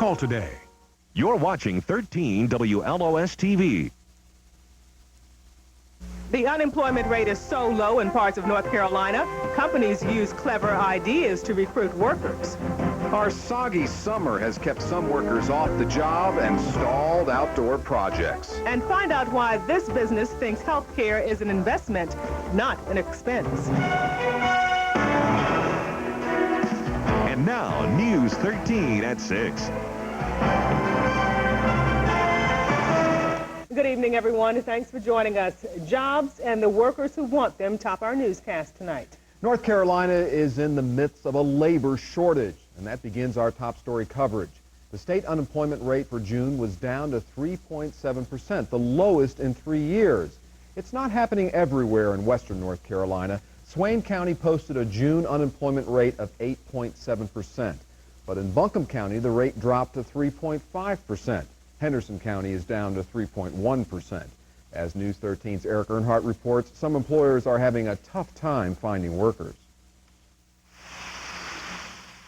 Call today. You're watching 13 WLOS TV. The unemployment rate is so low in parts of North Carolina, companies use clever ideas to recruit workers. Our soggy summer has kept some workers off the job and stalled outdoor projects. And find out why this business thinks health care is an investment, not an expense. And now, News 13 at 6. Good evening, everyone. Thanks for joining us. Jobs and the workers who want them top our newscast tonight. North Carolina is in the midst of a labor shortage, and that begins our top story coverage. The state unemployment rate for June was down to 3.7%, the lowest in 3 years. It's not happening everywhere in western North Carolina. Swain County posted a June unemployment rate of 8.7%, but in Buncombe County, the rate dropped to 3.5%. Henderson County is down to 3.1%. As News 13's Eric Earnhardt reports, some employers are having a tough time finding workers.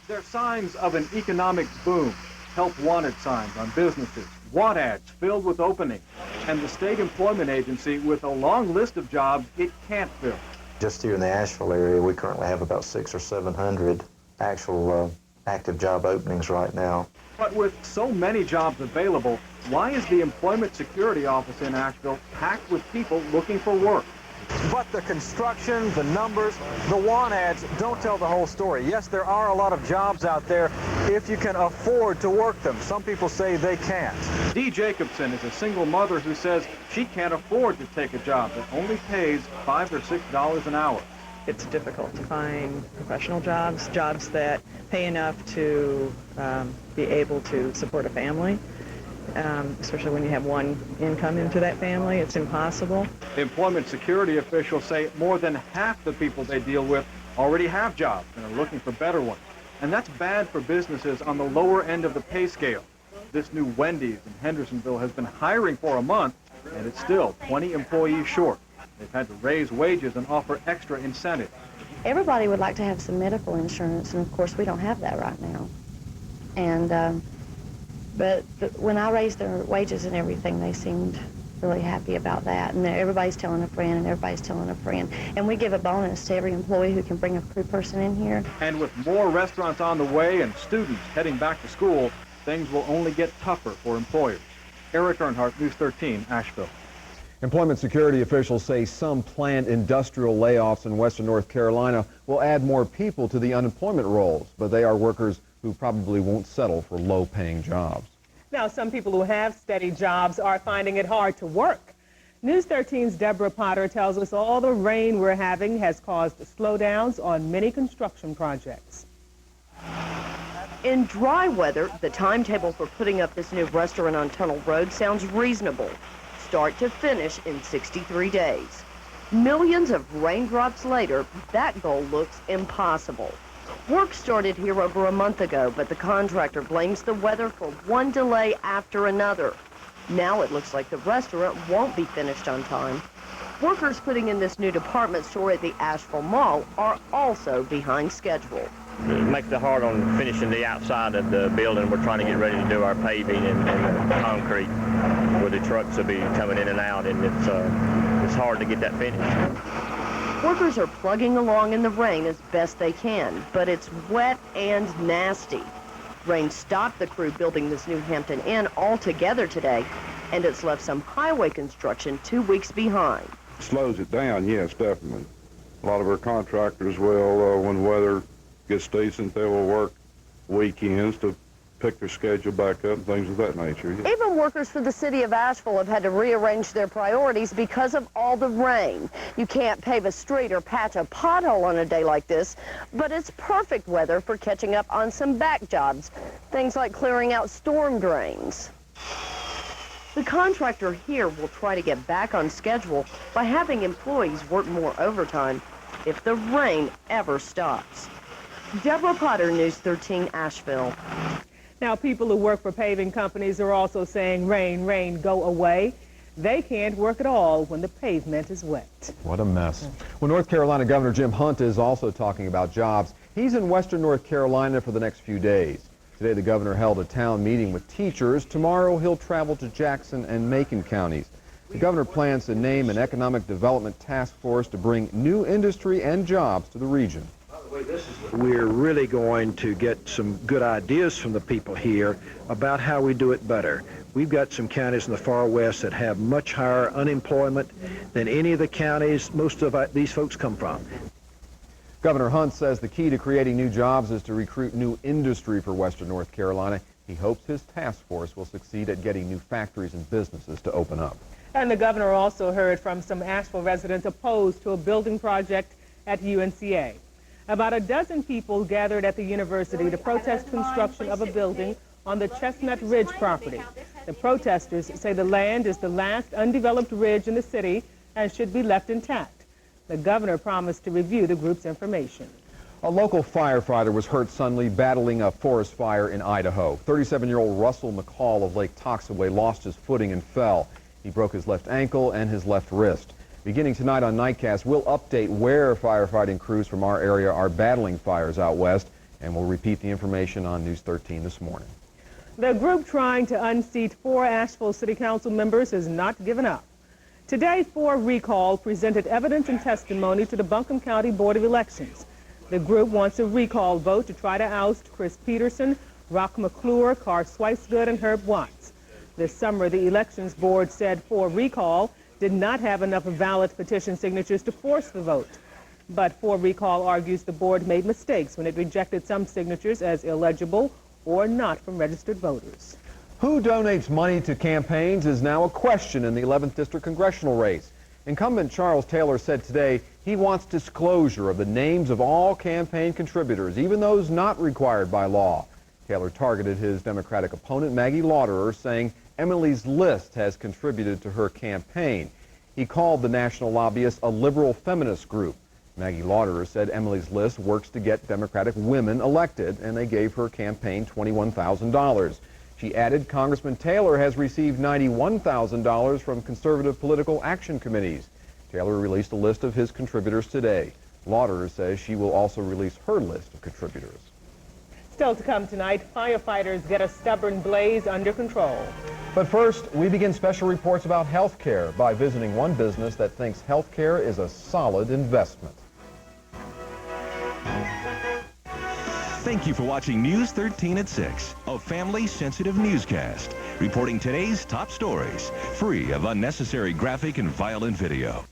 There are signs of an economic boom. Help wanted signs on businesses, want ads filled with openings, and the state employment agency with a long list of jobs it can't fill. Just here in the Asheville area, we currently have about 600 or 700 actual active job openings right now. But with so many jobs available, why is the Employment Security Office in Asheville packed with people looking for work? But the construction, the numbers, the want ads don't tell the whole story. Yes, there are a lot of jobs out there if you can afford to work them. Some people say they can't. Dee Jacobson is a single mother who says she can't afford to take a job that only pays $5 or $6 an hour. It's difficult to find professional jobs, jobs that pay enough to be able to support a family, especially when you have one income into that family. It's impossible. Employment security officials say more than half the people they deal with already have jobs and are looking for better ones. And that's bad for businesses on the lower end of the pay scale. This new Wendy's in Hendersonville has been hiring for a month, and it's still 20 employees short. They've had to raise wages and offer extra incentives. Everybody would like to have some medical insurance, and of course we don't have that right now. And but when I raised their wages and everything, they seemed really happy about that. And everybody's telling a friend, and everybody's telling a friend. And we give a bonus to every employee who can bring a crew person in here. And with more restaurants on the way and students heading back to school, things will only get tougher for employers. Eric Earnhardt, News 13, Asheville. Employment security officials say some planned industrial layoffs in western North Carolina will add more people to the unemployment rolls, but they are workers who probably won't settle for low-paying jobs. Now, some people who have steady jobs are finding it hard to work. News 13's Deborah Potter tells us all the rain we're having has caused slowdowns on many construction projects. In dry weather, the timetable for putting up this new restaurant on Tunnel Road sounds reasonable. Start to finish in 63 days. Millions of raindrops later, that goal looks impossible. Work started here over a month ago, but the contractor blames the weather for one delay after another. Now it looks like the restaurant won't be finished on time. Workers putting in this new department store at the Asheville Mall are also behind schedule. It makes it hard on finishing the outside of the building. We're trying to get ready to do our paving and concrete where the trucks will be coming in and out, and it's hard to get that finished. Workers are plugging along in the rain as best they can, but it's wet and nasty. Rain stopped the crew building this new Hampton Inn altogether today, and it's left some highway construction 2 weeks behind. Slows it down, yes, definitely. A lot of our contractors will, when weather gets decent, they will work weekends to pick their schedule back up and things of that nature. Even workers for the city of Asheville have had to rearrange their priorities because of all the rain. You can't pave a street or patch a pothole on a day like this, but it's perfect weather for catching up on some back jobs, things like clearing out storm drains. The contractor here will try to get back on schedule by having employees work more overtime if the rain ever stops. Deborah Potter, News 13, Asheville. Now, people who work for paving companies are also saying, rain, rain, go away. They can't work at all when the pavement is wet. What a mess. Well, North Carolina Governor Jim Hunt is also talking about jobs. He's in western North Carolina for the next few days. Today, the governor held a town meeting with teachers. Tomorrow, he'll travel to Jackson and Macon counties. The governor plans to name an economic development task force to bring new industry and jobs to the region. We're really going to get some good ideas from the people here about how we do it better. We've got some counties in the far west that have much higher unemployment than any of the counties most of these folks come from. Governor Hunt says the key to creating new jobs is to recruit new industry for western North Carolina. He hopes his task force will succeed at getting new factories and businesses to open up. And the governor also heard from some Asheville residents opposed to a building project at UNCA. About a dozen people gathered at the university to protest construction of a building on the Chestnut Ridge property. The protesters say the land is the last undeveloped ridge in the city and should be left intact. The governor promised to review the group's information. A local firefighter was hurt suddenly battling a forest fire in Idaho. 37-year-old Russell McCall of Lake Toxaway lost his footing and fell. He broke his left ankle and his left wrist. Beginning tonight on Nightcast, we'll update where firefighting crews from our area are battling fires out west, and we'll repeat the information on News 13 this morning. The group trying to unseat 4 Asheville City Council members has not given up. Today, 4 Recall presented evidence and testimony to the Buncombe County Board of Elections. The group wants a recall vote to try to oust Chris Peterson, Rock McClure, Carr Swicegood, and Herb Watts. This summer, the Elections Board said 4 Recall did not have enough valid petition signatures to force the vote. But 4 Recall argues the board made mistakes when it rejected some signatures as illegible or not from registered voters. Who donates money to campaigns is now a question in the 11th District congressional race. Incumbent Charles Taylor said today he wants disclosure of the names of all campaign contributors, even those not required by law. Taylor targeted his Democratic opponent, Maggie Lauderer, saying Emily's List has contributed to her campaign. He called the national lobbyist a liberal feminist group. Maggie Lauderer said Emily's List works to get Democratic women elected, and they gave her campaign $21,000. She added Congressman Taylor has received $91,000 from conservative political action committees. Taylor released a list of his contributors today. Lauderer says she will also release her list of contributors. Still to come tonight, firefighters get a stubborn blaze under control. But first, we begin special reports about health care by visiting one business that thinks health care is a solid investment. Thank you for watching News 13 at 6, a family-sensitive newscast, reporting today's top stories, free of unnecessary graphic and violent video.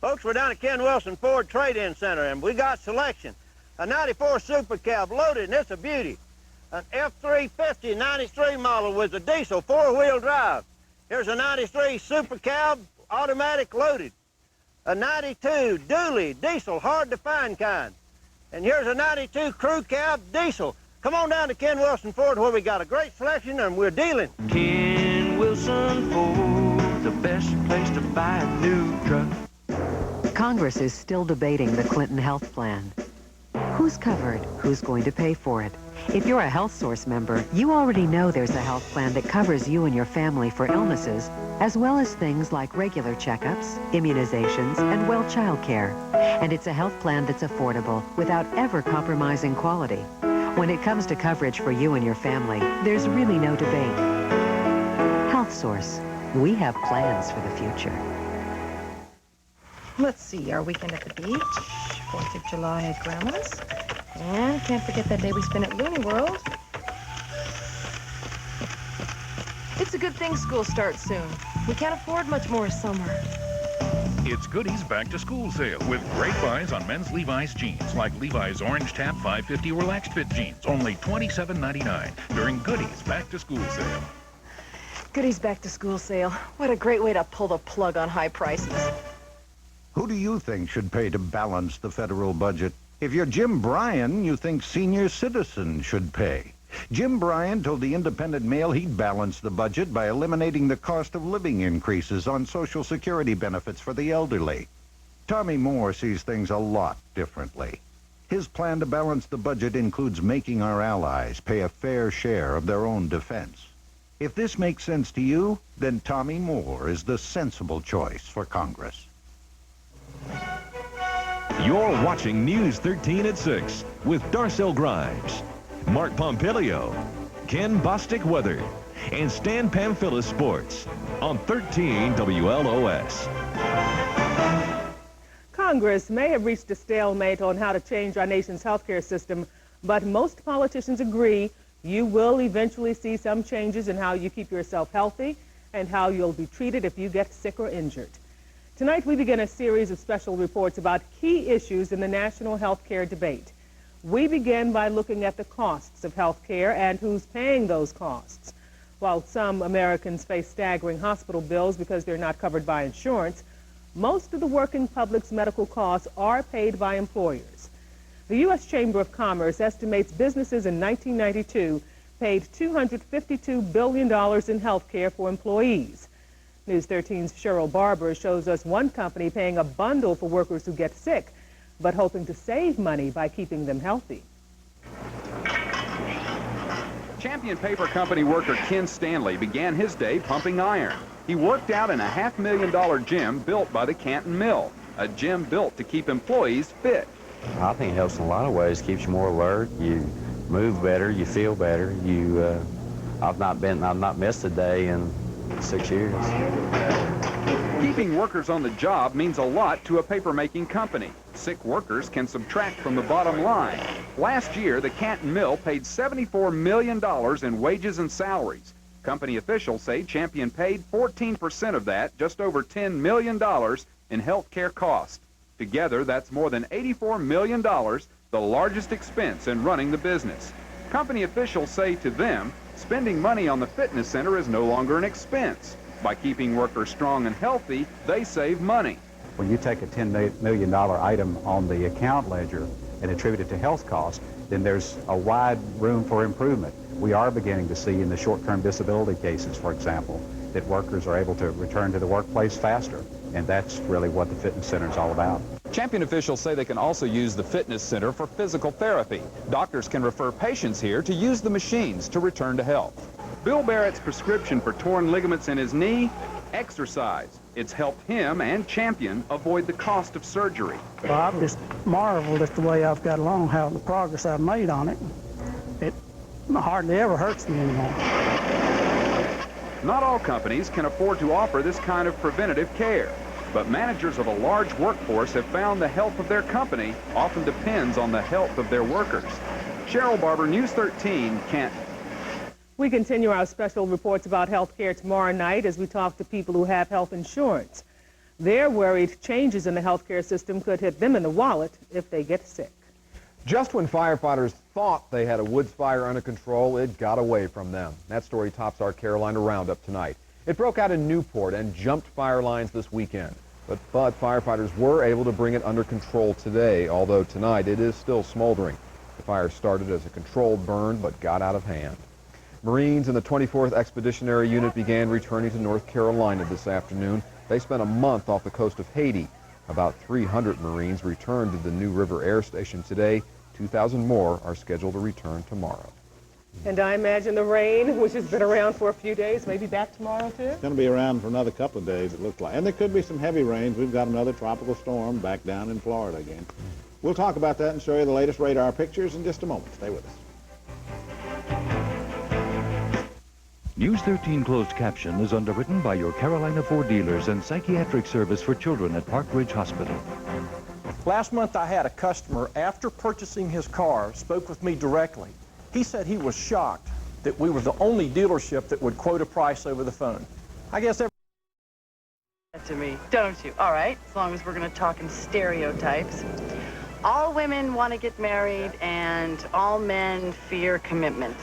Folks, we're down at Ken Wilson Ford Trade-In Center, and we got selection. A 94 Super Cab loaded, and it's a beauty. An F350 93 model with a diesel 4-wheel drive. Here's a 93 Super Cab automatic loaded. A 92 dually diesel, hard to find kind. And here's a 92 Crew Cab diesel. Come on down to Ken Wilson Ford where we got a great selection and we're dealing. Ken Wilson Ford, the best place to buy a new truck. Congress is still debating the Clinton health plan. Who's covered? Who's going to pay for it? If you're a Health Source member, you already know there's a health plan that covers you and your family for illnesses, as well as things like regular checkups, immunizations, and well child care. And it's a health plan that's affordable without ever compromising quality. When it comes to coverage for you and your family, there's really no debate. Health Source. We have plans for the future. Let's see, our weekend at the beach, 4th of July at Grandma's, and can't forget that day we spent at Looney World. It's a good thing school starts soon. We can't afford much more summer. It's Goodies Back to School sale with great buys on men's Levi's jeans like Levi's Orange Tap 550 Relaxed Fit jeans, only $27.99 during Goodies Back to School sale. Goodies Back to School sale. What a great way to pull the plug on high prices. Who do you think should pay to balance the federal budget? If you're Jim Bryan, you think senior citizens should pay. Jim Bryan told the Independent Mail he'd balance the budget by eliminating the cost of living increases on Social Security benefits for the elderly. Tommy Moore sees things a lot differently. His plan to balance the budget includes making our allies pay a fair share of their own defense. If this makes sense to you, then Tommy Moore is the sensible choice for Congress. You're watching News 13 at 6 with Darcel Grimes, Mark Pompilio, Ken Bostic weather, and Stan Pamphilus sports on 13 WLOS. Congress may have reached a stalemate on how to change our nation's healthcare system, but most politicians agree you will eventually see some changes in how you keep yourself healthy and how you'll be treated if you get sick or injured. Tonight, we begin a series of special reports about key issues in the national health care debate. We begin by looking at the costs of health care and who's paying those costs. While some Americans face staggering hospital bills because they're not covered by insurance, most of the working public's medical costs are paid by employers. The U.S. Chamber of Commerce estimates businesses in 1992 paid $252 billion in health care for employees. News 13's Cheryl Barber shows us one company paying a bundle for workers who get sick, but hoping to save money by keeping them healthy. Champion Paper Company worker Ken Stanley began his day pumping iron. He worked out in a $500,000 gym built by the Canton Mill, a gym built to keep employees fit. I think it helps in a lot of ways. Keeps you more alert. You move better. You feel better. I've not missed a day in 6 years. Keeping workers on the job means a lot to a paper-making company. Sick workers can subtract from the bottom line. Last year, the Canton Mill paid $74 million in wages and salaries. Company officials say Champion paid 14% of that, just over $10 million in health care costs. Together, that's more than $84 million, the largest expense in running the business. Company officials say to them, spending money on the fitness center is no longer an expense. By keeping workers strong and healthy, they save money. When you take a $10 million item on the account ledger and attribute it to health costs, then there's a wide room for improvement. We are beginning to see in the short-term disability cases, for example, that workers are able to return to the workplace faster, and that's really what the fitness center is all about. Champion officials say they can also use the fitness center for physical therapy. Doctors can refer patients here to use the machines to return to health. Bill Barrett's prescription for torn ligaments in his knee? Exercise. It's helped him and Champion avoid the cost of surgery. Well, I've just marveled at the way I've got along, how the progress I've made on it. It hardly ever hurts me anymore. Not all companies can afford to offer this kind of preventative care, but managers of a large workforce have found the health of their company often depends on the health of their workers. Cheryl Barber, News 13, Canton. We continue our special reports about health care tomorrow night as we talk to people who have health insurance. They're worried changes in the health care system could hit them in the wallet if they get sick. Just when firefighters thought they had a woods fire under control, it got away from them. That story tops our Carolina Roundup tonight. It broke out in Newport and jumped fire lines this weekend. But firefighters were able to bring it under control today, although tonight it is still smoldering. The fire started as a controlled burn but got out of hand. Marines in the 24th Expeditionary Unit began returning to North Carolina this afternoon. They spent a month off the coast of Haiti. About 300 Marines returned to the New River Air Station today. 2,000 more are scheduled to return tomorrow. And I imagine the rain, which has been around for a few days, may be back tomorrow too? It's going to be around for another couple of days, it looks like. And there could be some heavy rains. We've got another tropical storm back down in Florida again. We'll talk about that and show you the latest radar pictures in just a moment. Stay with us. News 13 closed caption is underwritten by your Carolina Ford dealers and psychiatric service for children at Park Ridge Hospital. Last month I had a customer, after purchasing his car, spoke with me directly. He said he was shocked that we were the only dealership that would quote a price over the phone. I guess to me, don't you? All right, as long as we're going to talk in stereotypes. All women want to get married and all men fear commitment.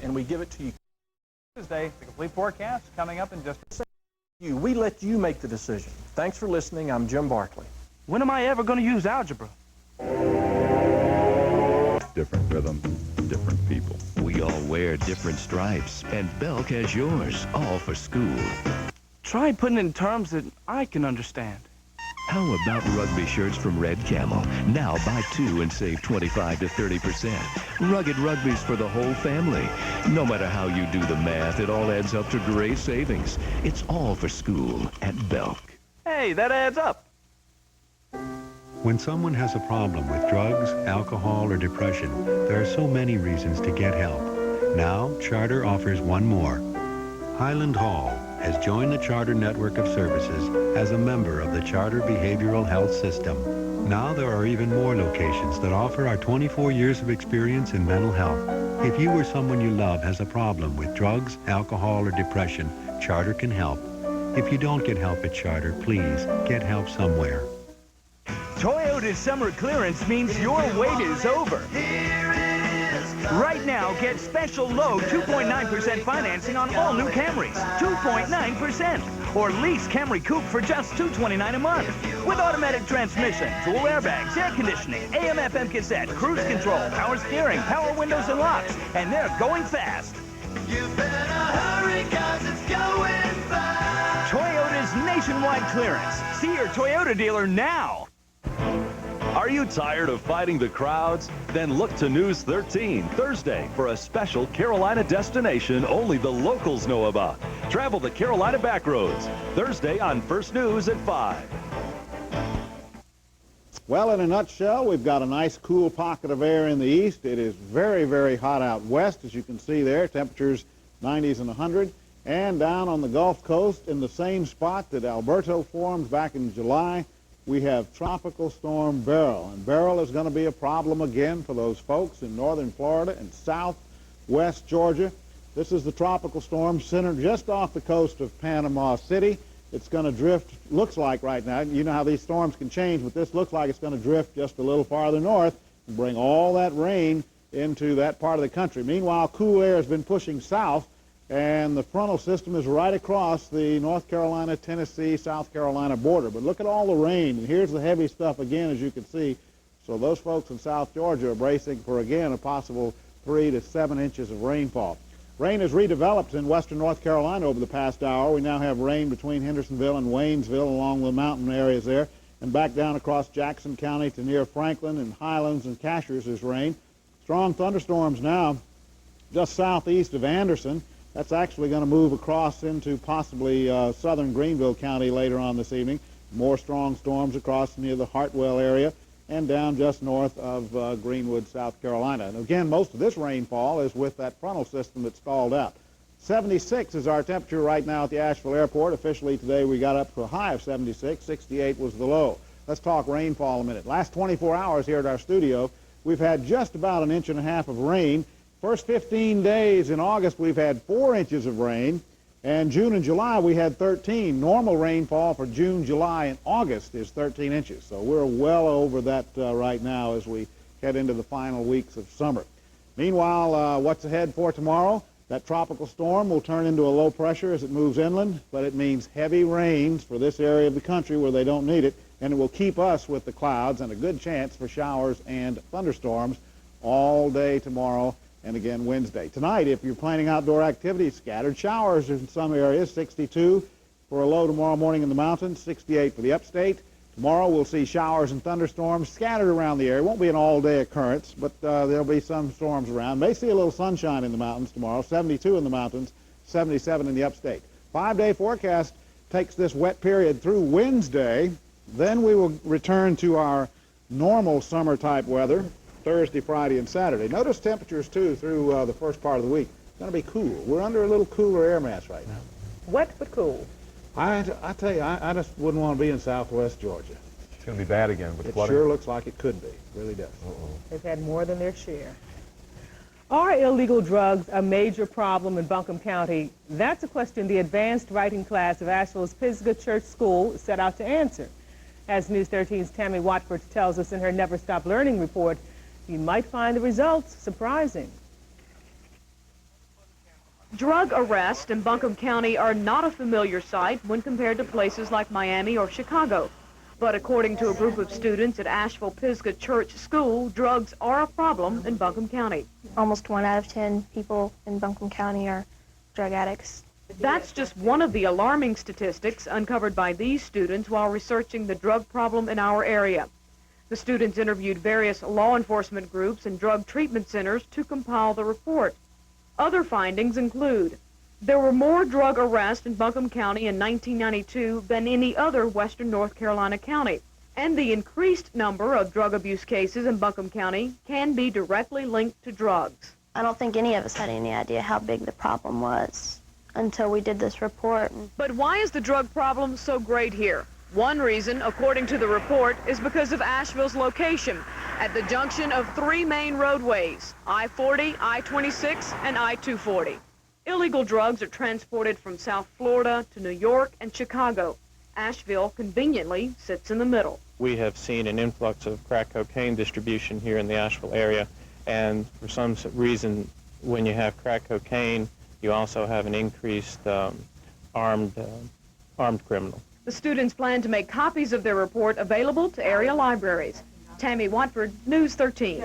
And we give it to you. Tuesday, the complete forecast coming up in just a second. We let you make the decision. Thanks for listening. I'm Jim Barkley. When am I ever going to use algebra? Different rhythm, different people. We all wear different stripes, and Belk has yours, all for school. Try putting it in terms that I can understand. How about rugby shirts from Red Camel? Now buy 2 and save 25 to 30%. Rugged rugbies for the whole family. No matter how you do the math, it all adds up to great savings. It's all for school at Belk. Hey, that adds up. When someone has a problem with drugs, alcohol, or depression, there are so many reasons to get help. Now, Charter offers one more. Highland Hall has joined the Charter network of services as a member of the Charter Behavioral Health System. Now there are even more locations that offer our 24 years of experience in mental health. If you or someone you love has a problem with drugs, alcohol, or depression, Charter can help. If you don't get help at Charter, please get help somewhere. Toyota's summer clearance means your wait is over. Right now, get special low 2.9% financing on all new Camrys. 2.9%. Or lease Camry Coupe for just $229 a month. With automatic transmission, dual airbags, air conditioning, AM/FM cassette, cruise control, power steering, power windows and locks. And they're going fast. You better hurry, 'cause it's going fast. Toyota's nationwide clearance. See your Toyota dealer now. Are you tired of fighting the crowds? Then look to News 13 Thursday for a special Carolina destination only the locals know about. Travel the Carolina Backroads, Thursday on First News at 5. Well, in a nutshell, we've got a nice cool pocket of air in the east. It is very, very hot out west, as you can see there. Temperatures 90s and 100. And down on the Gulf Coast, in the same spot that Alberto formed back in July, we have Tropical Storm Beryl. And Beryl is going to be a problem again for those folks in northern Florida and southwest Georgia. This is the tropical storm centered just off the coast of Panama City. It's going to drift, looks like right now, you know how these storms can change, but this looks like it's going to drift just a little farther north and bring all that rain into that part of the country. Meanwhile, cool air has been pushing south, and the frontal system is right across the North Carolina, Tennessee, South Carolina border. But look at all the rain, and here's the heavy stuff again, as you can see. So those folks in South Georgia are bracing for, again, a possible 3 to 7 inches of rainfall. Rain has redeveloped in western North Carolina over the past hour. We now have rain between Hendersonville and Waynesville along the mountain areas there, and back down across Jackson County to near Franklin and Highlands and Cashers is rain. Strong thunderstorms now just southeast of Anderson. That's actually going to move across into possibly southern Greenville County later on this evening. More strong storms across near the Hartwell area and down just north of Greenwood, South Carolina. And again, most of this rainfall is with that frontal system that stalled out. 76 is our temperature right now at the Asheville Airport. Officially today we got up to a high of 76. 68 was the low. Let's talk rainfall a minute. Last 24 hours here at our studio, we've had just about 1.5 inches of rain. First 15 days in August, we've had 4 inches of rain, and June and July, we had 13. Normal rainfall for June, July, and August is 13 inches, so we're well over that right now as we head into the final weeks of summer. Meanwhile, what's ahead for tomorrow? That tropical storm will turn into a low pressure as it moves inland, but it means heavy rains for this area of the country where they don't need it, and it will keep us with the clouds and a good chance for showers and thunderstorms all day tomorrow and again Wednesday. Tonight, if you're planning outdoor activities, scattered showers in some areas, 62 for a low tomorrow morning in the mountains, 68 for the upstate. Tomorrow we'll see showers and thunderstorms scattered around the area. It won't be an all-day occurrence, but there'll be some storms around. May see a little sunshine in the mountains tomorrow, 72 in the mountains, 77 in the upstate. 5-day forecast takes this wet period through Wednesday. Then we will return to our normal summer-type weather Thursday, Friday, and Saturday. Notice temperatures, too, through the first part of the week. It's going to be cool. We're under a little cooler air mass right now. Wet but cool. I tell you, I just wouldn't want to be in southwest Georgia. It's going to be bad again with flooding. It sure looks like it could be. It really does. They've had more than their share. Are illegal drugs a major problem in Buncombe County? That's a question the advanced writing class of Asheville's Pisgah Church School set out to answer. As News 13's Tammy Watford tells us in her Never Stop Learning report, you might find the results surprising. Drug arrests in Buncombe County are not a familiar sight when compared to places like Miami or Chicago. But according to a group of students at Asheville Pisgah Church School, drugs are a problem in Buncombe County. Almost 1 out of 10 people in Buncombe County are drug addicts. That's just one of the alarming statistics uncovered by these students while researching the drug problem in our area. The students interviewed various law enforcement groups and drug treatment centers to compile the report. Other findings include there were more drug arrests in Buncombe County in 1992 than any other western North Carolina county, and the increased number of drug abuse cases in Buncombe County can be directly linked to drugs. I don't think any of us had any idea how big the problem was until we did this report. But why is the drug problem so great here? One reason, according to the report, is because of Asheville's location at the junction of 3 main roadways, I-40, I-26, and I-240. Illegal drugs are transported from South Florida to New York and Chicago. Asheville conveniently sits in the middle. We have seen an influx of crack cocaine distribution here in the Asheville area, and for some reason, when you have crack cocaine, you also have an increased armed criminal. The students plan to make copies of their report available to area libraries. Tammy Watford, News 13.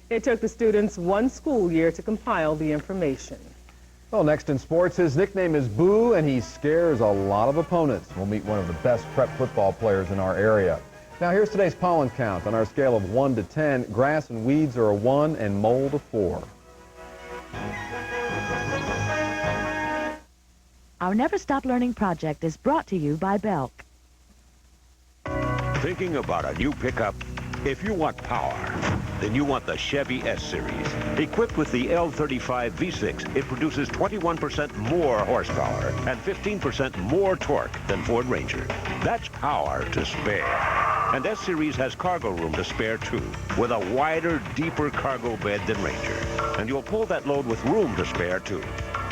It took the students 1 school year to compile the information. Well, next in sports, his nickname is Boo, and he scares a lot of opponents. We'll meet one of the best prep football players in our area. Now, here's today's pollen count. On our scale of 1 to 10, grass and weeds are a 1 and mold a 4. Our Never Stop Learning project is brought to you by Belk. Thinking about a new pickup? If you want power, then you want the Chevy S-Series. Equipped with the L35 V6, it produces 21% more horsepower and 15% more torque than Ford Ranger. That's power to spare. And S-Series has cargo room to spare too, with a wider, deeper cargo bed than Ranger. And you'll pull that load with room to spare too.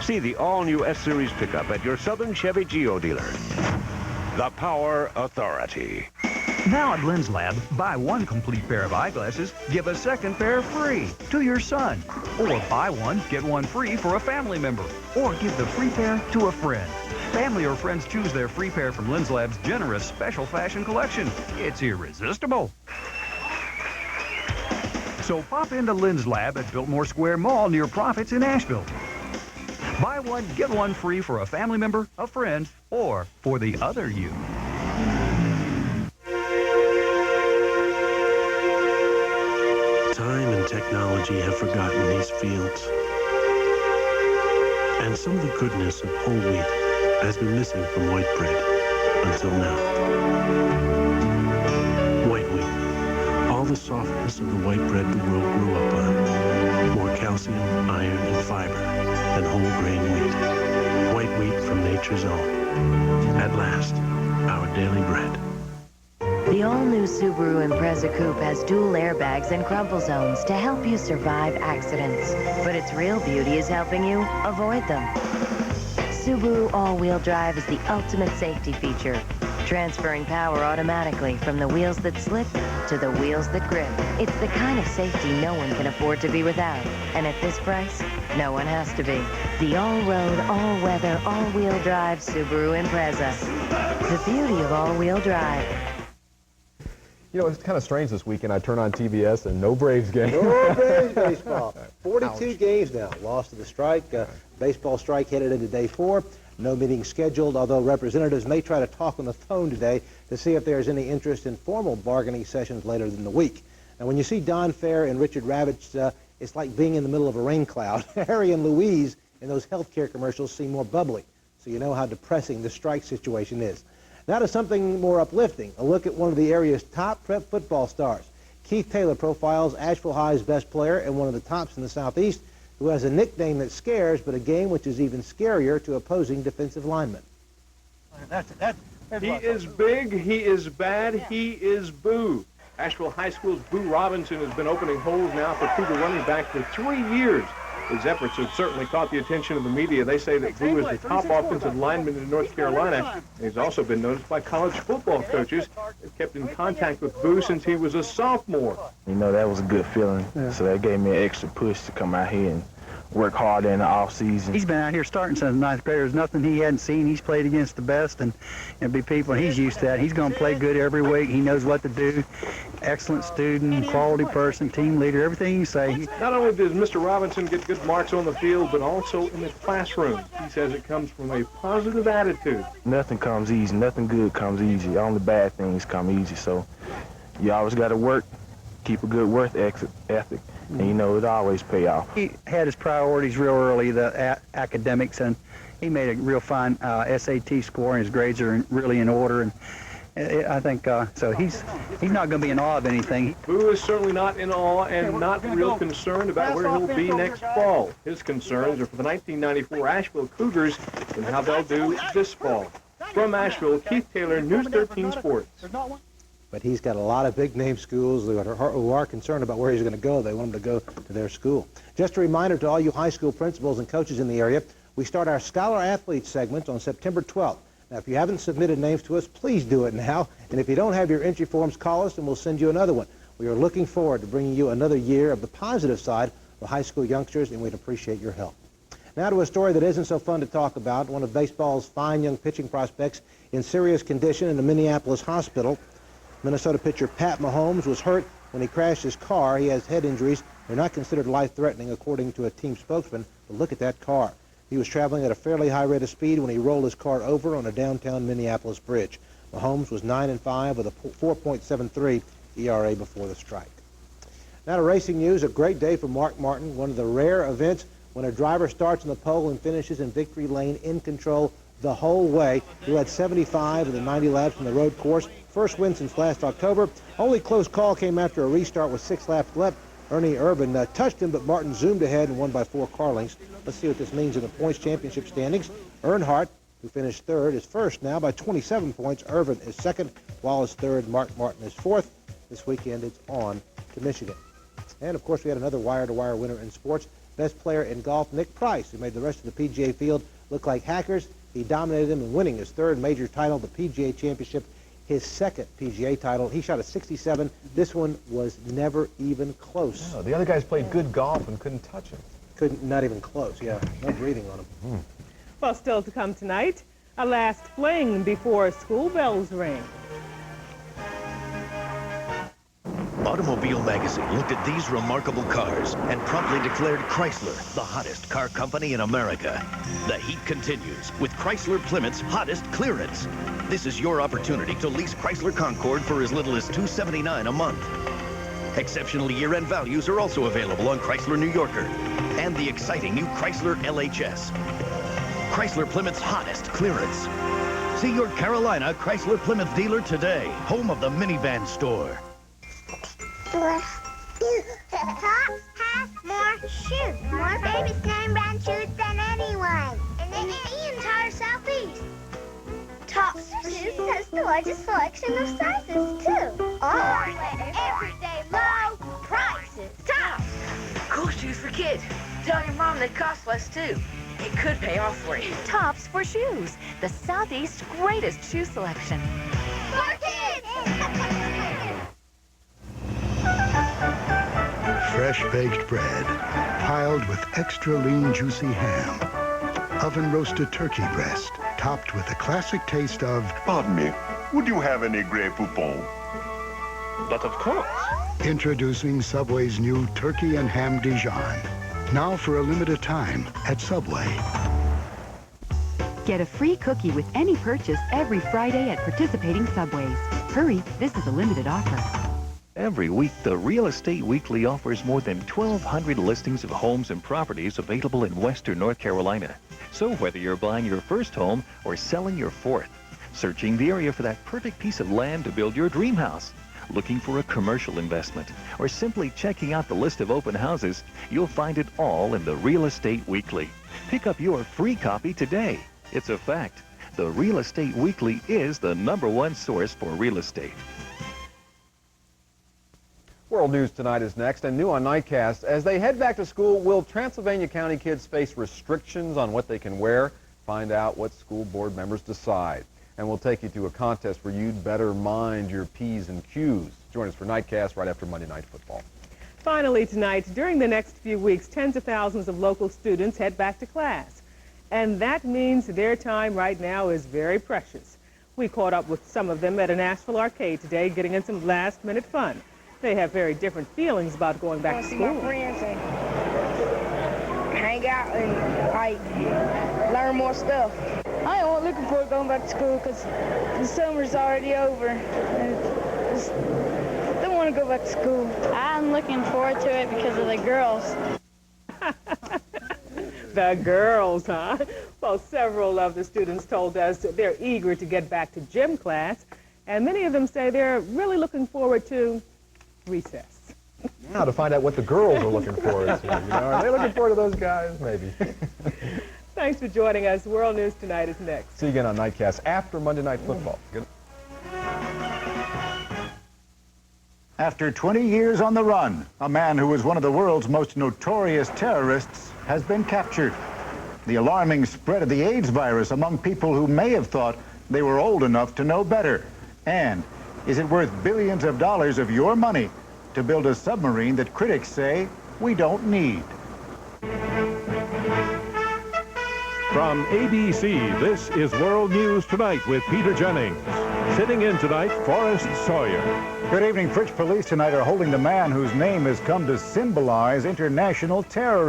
See the all-new S-Series pickup at your Southern Chevy Geo dealer. The Power Authority. Now at Lens Lab, buy 1 complete pair of eyeglasses, give a 2nd pair free to your son. Or buy 1, get 1 free for a family member. Or give the free pair to a friend. Family or friends choose their free pair from Lens Lab's generous special fashion collection. It's irresistible. So pop into Lens Lab at Biltmore Square Mall near Profits in Asheville. Buy 1, get 1 free for a family member, a friend, or for the other you. Time and technology have forgotten these fields. And some of the goodness of whole wheat has been missing from white bread until now. White wheat, all the softness of the white bread the world grew up on. More calcium, iron, and fiber than whole grain wheat. White wheat from nature's own. At last, our daily bread. The all-new Subaru Impreza Coupe has dual airbags and crumple zones to help you survive accidents. But its real beauty is helping you avoid them. Subaru all-wheel drive is the ultimate safety feature, transferring power automatically from the wheels that slip to the wheels that grip. It's the kind of safety no one can afford to be without. And at this price, no one has to be. The all-road, all-weather, all-wheel drive Subaru Impreza. The beauty of all-wheel drive. You know, it's kind of strange this weekend. I turn on TBS and no Braves game. No Braves baseball. 42 games now. Lost to the strike. Baseball strike headed into day 4. No meeting scheduled, although representatives may try to talk on the phone today to see if there's any interest in formal bargaining sessions later in the week. And when you see Don Fair and Richard Ravitch, it's like being in the middle of a rain cloud. Harry and Louise in those healthcare commercials seem more bubbly, so you know how depressing the strike situation is. Now to something more uplifting, a look at one of the area's top prep football stars. Keith Taylor profiles Asheville High's best player and one of the tops in the Southeast, who has a nickname that scares, but a game which is even scarier to opposing defensive linemen. He is big, he is bad, he is Boo. Asheville High School's Boo Robinson has been opening holes now for Cougar running back for 3 years. His efforts have certainly caught the attention of the media. They say that Boo is the top offensive lineman in North Carolina. He's also been noticed by college football coaches. They've kept in contact with Boo since he was a sophomore. You know, that was a good feeling. Yeah. So that gave me an extra push to come out here and work hard in the off season. He's been out here starting since 9th grade. There's nothing he hadn't seen. He's played against the best and be people, and he's used to that. He's going to play good every week. He knows what to do. Excellent student, quality person, team leader, everything you say. Not only does Mr. Robinson get good marks on the field, but also in the classroom. He says it comes from a positive attitude. Nothing comes easy. Nothing good comes easy. Only bad things come easy. So you always got to work, keep a good work ethic. And, you know, it always pay off. He had his priorities real early, the academics, and he made a real fine SAT score, and his grades are really in order. I think so. He's not going to be in awe of anything. Boo is certainly not in awe and not real concerned about where he'll be next fall. His concerns are for the 1994 Asheville Cougars and how they'll do this fall. From Asheville, Keith Taylor, News 13 Sports. But he's got a lot of big-name schools who are concerned about where he's going to go. They want him to go to their school. Just a reminder to all you high school principals and coaches in the area, we start our Scholar Athlete segment on September 12th. Now, if you haven't submitted names to us, please do it now. And if you don't have your entry forms, call us and we'll send you another one. We are looking forward to bringing you another year of the positive side of high school youngsters, and we'd appreciate your help. Now to a story that isn't so fun to talk about. One of baseball's fine young pitching prospects in serious condition in a Minneapolis hospital. Minnesota pitcher Pat Mahomes was hurt when he crashed his car. He has head injuries. They're not considered life-threatening, according to a team spokesman. But look at that car. He was traveling at a fairly high rate of speed when he rolled his car over on a downtown Minneapolis bridge. Mahomes was 9-5 with a 4.73 ERA before the strike. Now to racing news, a great day for Mark Martin, one of the rare events when a driver starts on the pole and finishes in victory lane in control the whole way. He led 75 of the 90 laps from the road course. First win since last October. Only close call came after a restart with 6 laps left. Ernie Irvin touched him, but Martin zoomed ahead and won by 4 car lengths. Let's see what this means in the points championship standings. Earnhardt, who finished third, is first now by 27 points. Irvin is second. Wallace third. Mark Martin is fourth. This weekend it's on to Michigan. And, of course, we had another wire-to-wire winner in sports. Best player in golf, Nick Price, who made the rest of the PGA field look like hackers. He dominated them in winning his third major title, the PGA Championship, his second PGA title. He shot a 67. This one was never even close. No, the other guys played good golf and couldn't touch him. Not even close, yeah. No breathing on him. Well, still to come tonight, a last fling before school bells ring. Automobile Magazine looked at these remarkable cars and promptly declared Chrysler the hottest car company in America. The heat continues with Chrysler Plymouth's hottest clearance. This is your opportunity to lease Chrysler Concorde for as little as $279 a month. Exceptional year-end values are also available on Chrysler New Yorker and the exciting new Chrysler LHS. Chrysler Plymouth's hottest clearance. See your Carolina Chrysler Plymouth dealer today, home of the minivan store. Tops has more shoes. More babies name brand shoes than anyone. And in the entire Southeast. Tops shoes has the largest selection of sizes, too. All everyday low prices. Tops! Cool shoes for kids. Tell your mom they cost less, too. It could pay off for you. Tops for shoes. The Southeast's greatest shoe selection. For kids! Fresh baked bread, piled with extra lean juicy ham. Oven roasted turkey breast, topped with the classic taste of... Pardon me, would you have any Grey Poupon? But of course. Introducing Subway's new turkey and ham Dijon. Now for a limited time at Subway. Get a free cookie with any purchase every Friday at participating Subways. Hurry, this is a limited offer. Every week, the Real Estate Weekly offers more than 1,200 listings of homes and properties available in Western North Carolina. So whether you're buying your first home or selling your fourth, searching the area for that perfect piece of land to build your dream house, looking for a commercial investment, or simply checking out the list of open houses, you'll find it all in the Real Estate Weekly. Pick up your free copy today. It's a fact. The Real Estate Weekly is the #1 source for real estate. World News Tonight is next, and new on Nightcast. As they head back to school, will Transylvania County kids face restrictions on what they can wear? Find out what school board members decide. And we'll take you to a contest where you'd better mind your P's and Q's. Join us for Nightcast right after Monday Night Football. Finally tonight, during the next few weeks, tens of thousands of local students head back to class. And that means their time right now is very precious. We caught up with some of them at an Asheville arcade today, getting in some last-minute fun. They have very different feelings about going back to school. See my friends and hang out and like learn more stuff. I ain't looking forward to going back to school because the summer's already over. And just don't want to go back to school. I'm looking forward to it because of the girls. The girls, huh? Well, several of the students told us they're eager to get back to gym class. And many of them say they're really looking forward to recess. Now to find out what the girls are looking forward to. You know, are they looking forward to those guys? Maybe. Thanks for joining us. World News Tonight is next. See you again on Nightcast after Monday Night Football. Good. After 20 years on the run, a man who was one of the world's most notorious terrorists has been captured. The alarming spread of the AIDS virus among people who may have thought they were old enough to know better. And is it worth billions of dollars of your money to build a submarine that critics say we don't need? From ABC, this is World News Tonight with Peter Jennings. Sitting in tonight, Forrest Sawyer. Good evening. French police tonight are holding the man whose name has come to symbolize international terrorism.